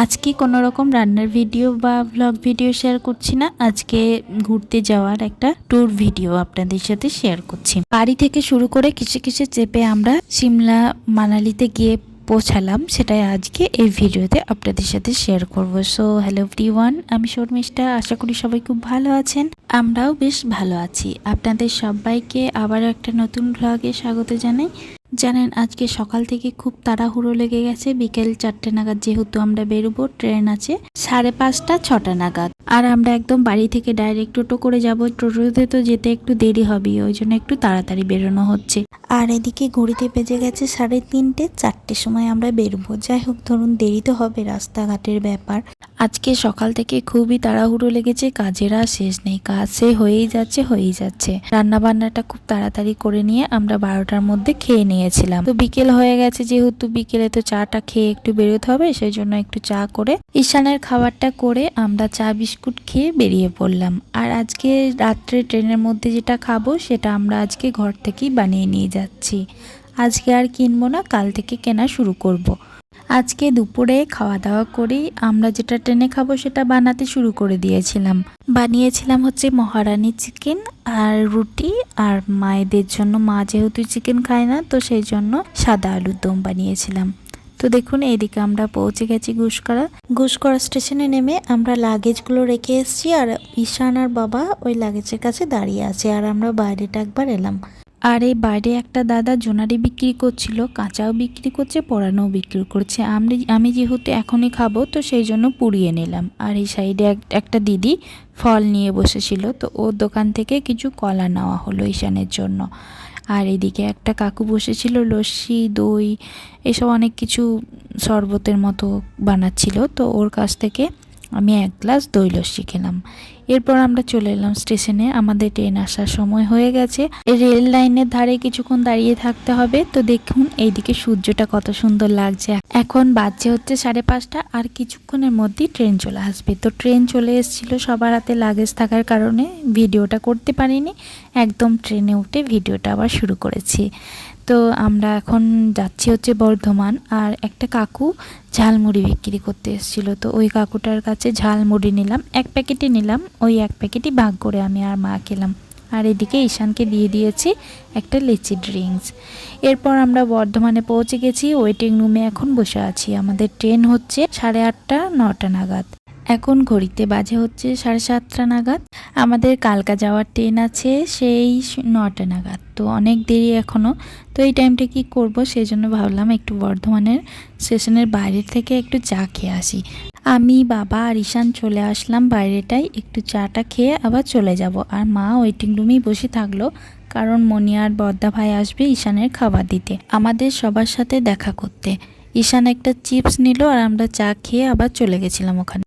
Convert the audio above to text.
আজকে কোনো রকম রান্নার ভিডিও বা ব্লগ ভিডিও শেয়ার করছি না। আজকে ঘুরতে যাওয়ার একটা ট্যুর ভিডিও আপনাদের সাথে শেয়ার করছি। বাড়ি থেকে শুরু করে কিসে কিসে চেপে আমরা সিমলা মানালিতে গিয়ে পৌঁছালাম, সেটাই আজকে এই ভিডিওতে আপনাদের সাথে শেয়ার করব। সো হ্যালো এভরিওয়ান, আমি শর্মিষ্ঠা। আশা করি সবাই খুব ভালো আছেন, আমরাও বেশ ভালো আছি। আপনাদের সবাইকে আবারও একটা নতুন ব্লগে স্বাগত জানাই। জানেন আজকে সকাল থেকে খুব তাড়াহুড়ো লেগে গেছে। বিকেল 4টে নাগাদ যেহেতু আমরা বেরোবো, ট্রেন আছে 5:30 6টা নাগাদ। আর আমরা একদম বাড়ি থেকে ডাইরেক্ট টোটো করে যাব। টোটোতে তো যেতে একটু দেরি হবে, ওই জন্য একটু তাড়াতাড়ি বেরোনো হচ্ছে। আর এদিকে ঘড়িতে বেজে গেছে 3:30, 4টের সময় আমরা বেরোবো। যাই হোক, ধরুন দেরি তো হবে, রাস্তাঘাটের ব্যাপার। আজকে সকাল থেকে খুবই তাড়াহুড়ো লেগেছে, কাজের আর শেষ নেই। কাজ সে হয়েই যাচ্ছে। রান্না বান্নাটা খুব তাড়াতাড়ি করে নিয়ে আমরা 12টার মধ্যে খেয়ে নিয়েছিলাম। তো বিকেল হয়ে গেছে, যেহেতু বিকেলে তো চাটা খেয়ে একটু বেরোতে হবে, সেই জন্য একটু চা করে ঈশানের খাবারটা করে আমরা চা বিস্কুট খেয়ে বেরিয়ে পড়লাম। আর আজকে রাত্রে ট্রেনের মধ্যে যেটা খাবো সেটা আমরা আজকে ঘর থেকেই বানিয়ে নিয়ে যাচ্ছি। আজকে আর কিনবো না, কাল থেকে কেনা শুরু করব। আজকে দুপুরে খাওয়া দাওয়া করেই আমরা যেটা ট্রেনে খাবো সেটা বানাতে শুরু করে বানিয়েছিলাম হচ্ছে মহারানী চিকেন আর রুটি। আর মায়েদের জন্য, মা যেহেতু চিকেন খায় না, তো সেই জন্য সাদা আলুর দম বানিয়েছিলাম। তো দেখুন, এইদিকে আমরা পৌঁছে গেছি ঘুষকরা স্টেশনে। নেমে আমরা লাগেজগুলো রেখে এসেছি, আর ঈশান আর বাবা ওই লাগেজের কাছে দাঁড়িয়ে আছে। আর আমরা বাইরেটা একবার এলাম। আর এই বাইরে একটা দাদা জোনারি বিক্রি করছিল, কাঁচাও বিক্রি করছে, পোড়ানোও বিক্রি করছে। আমি যেহেতু এখনই খাবো, তো সেই জন্য পুড়িয়ে নিলাম। আর এই সাইডে একটা দিদি ফল নিয়ে বসেছিল, তো ওর দোকান থেকে কিছু কলা নেওয়া হলো ঈশানের জন্য। আর এদিকে একটা কাকু বসেছিল, লস্যি দই এসব অনেক কিছু শরবতের মতো বানাচ্ছিল, তো ওর কাছ থেকে আমি 1 গ্লাস দই লস্যি খেলাম। এরপর আমরা চলে এলাম স্টেশনে। আমাদের ট্রেন আসার সময় হয়ে গেছে। রেল লাইনের ধারে কিছুক্ষণ দাঁড়িয়ে থাকতে হবে। তো দেখুন এইদিকে সূর্যটা কত সুন্দর লাগছে। এখন বাজছে হচ্ছে 5:30, আর কিছুক্ষণের মধ্যেই ট্রেন চলে আসবে। তো ট্রেন চলে এসেছিল, সবার হাতে লাগেজ থাকার কারণে ভিডিওটা করতে পারিনি। একদম ট্রেনে উঠে ভিডিওটা আবার শুরু করেছি। তো আমরা এখন যাচ্ছি হচ্ছে বর্ধমান। আর একটা কাকু ঝালমুড়ি বিক্রি করতে এসেছিলো, তো ওই কাকুটার কাছে ঝালমুড়ি নিলাম। 1 প্যাকেটই নিলাম, ওই 1 প্যাকেটই ভাগ করে আমি আর মা খেলাম। আর এদিকে ঈশানকে দিয়ে দিয়েছি একটা লিচি ড্রিঙ্কস। এরপর আমরা বর্ধমানে পৌঁছে গেছি। ওয়েটিং রুমে এখন বসে আছি। আমাদের ট্রেন হচ্ছে 8:30 9টা নাগাদ। এখন ঘড়িতে বাজে হচ্ছে 7:30 নাগাদ। আমাদের কালকা যাওয়ার ট্রেন আছে সেই 9টা নাগাদ। তো অনেক দেরি এখনও। তো এই টাইমটা কি করব, সেই জন্য ভাবলাম একটু বর্ধমানের স্টেশনের বাইরে থেকে একটু চা খেয়ে আসি। আমি, বাবা আর ঈশান চলে আসলাম বাইরেটাই। একটু চাটা খেয়ে আবার চলে যাব। আর মা ওয়েটিং রুমেই বসে থাকলো, কারণ মনি আর বদ্দা ভাই আসবে ঈশানের খাবার দিতে, আমাদের সবার সাথে দেখা করতে। ঈশান একটা চিপস নিল, আর আমরা চা খেয়ে আবার চলে গেছিলাম ওখানে।